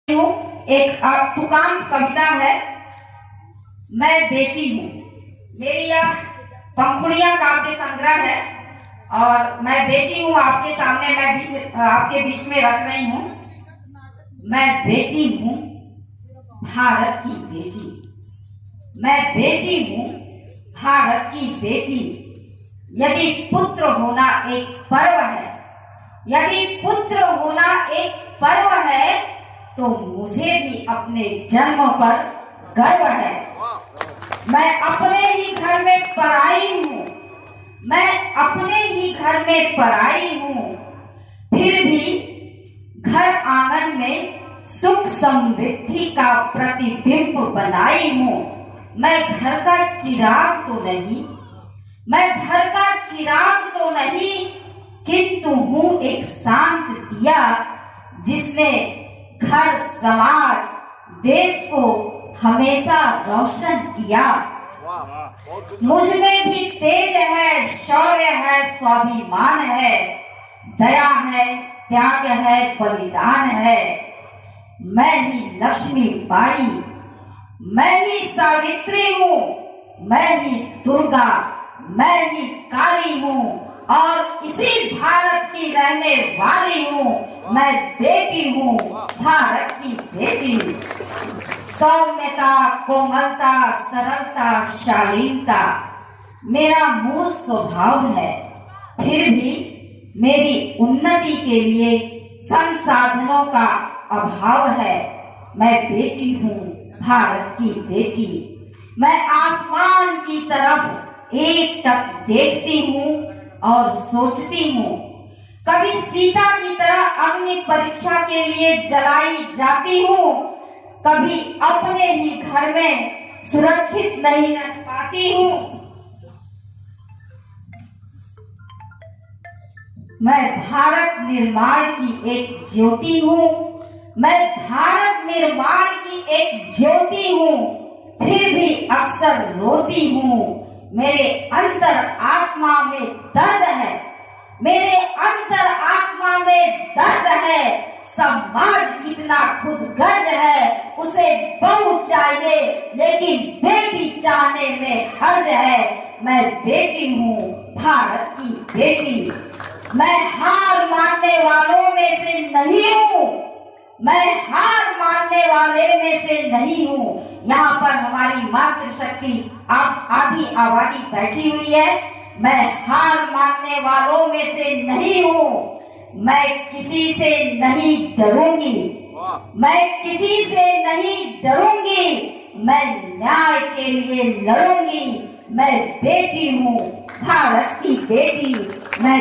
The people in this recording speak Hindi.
हूँ। एक तुकांत कविता है, मैं बेटी हूँ। मेरी यह पंखुड़ियां काव्य संग्रह है और मैं बेटी हूँ आपके सामने, आपके बीच में रख रही हूँ। मैं बेटी हूँ, भारत की बेटी। मैं बेटी हूँ, भारत की बेटी। यदि पुत्र होना एक पर्व है, यदि पुत्र होना एक पर्व है, तो मुझे भी अपने जन्म पर गर्व है। मैं अपने ही घर में पराई हूँ, मैं अपने ही घर में पराई हूँ, फिर भी घर आंगन में सुख समृद्धि का प्रतिबिंब बनाई हूँ। मैं घर का चिराग तो नहीं, मैं घर का चिराग तो नहीं, किंतु हूँ एक शांत दिया जिसने घर, समाज, देश को हमेशा रोशन किया। मुझ में भी तेज है, शौर्य है, स्वाभिमान है, दया है, त्याग है, बलिदान है। मैं ही लक्ष्मी बाई, मैं ही सावित्री हूँ, मैं ही दुर्गा, मैं ही काली हूँ और इसी भारत की रहने वाली हूँ। मैं बेटी हूँ, भारत की बेटी। सौम्यता, कोमलता, सरलता, शालीनता मेरा मूल स्वभाव है, फिर भी मेरी उन्नति के लिए संसाधनों का अभाव है। मैं बेटी हूँ, भारत की बेटी। मैं आसमान की तरफ एकटक देखती हूँ और सोचती हूँ, कभी सीता की तरह अग्नि परीक्षा के लिए जलाई जाती हूँ, कभी अपने ही घर में सुरक्षित नहीं रह पाती हूँ। मैं भारत निर्माण की एक ज्योति हूँ, मैं भारत निर्माण की एक ज्योति हूँ, फिर भी अक्सर रोती हूँ। मेरे अंतर आत्मा में दर्द है, मेरे अंतर आत्मा में दर्द है। समाज कितना खुदगर्ज है, उसे बहू चाहिए लेकिन बेटी चाहने में हर्ज है। मैं बेटी हूँ, भारत की बेटी। मैं हार मानने वालों में से नहीं हूँ, मैं हार मानने वाले में से नहीं हूँ। यहाँ पर हमारी मातृशक्ति आधी आबादी बैठी हुई है। मैं हार मानने वालों में से नहीं हूँ, मैं किसी से नहीं डरूंगी, मैं किसी से नहीं डरूंगी, मैं न्याय के लिए लड़ूंगी। मैं बेटी हूँ, भारत की बेटी। मैं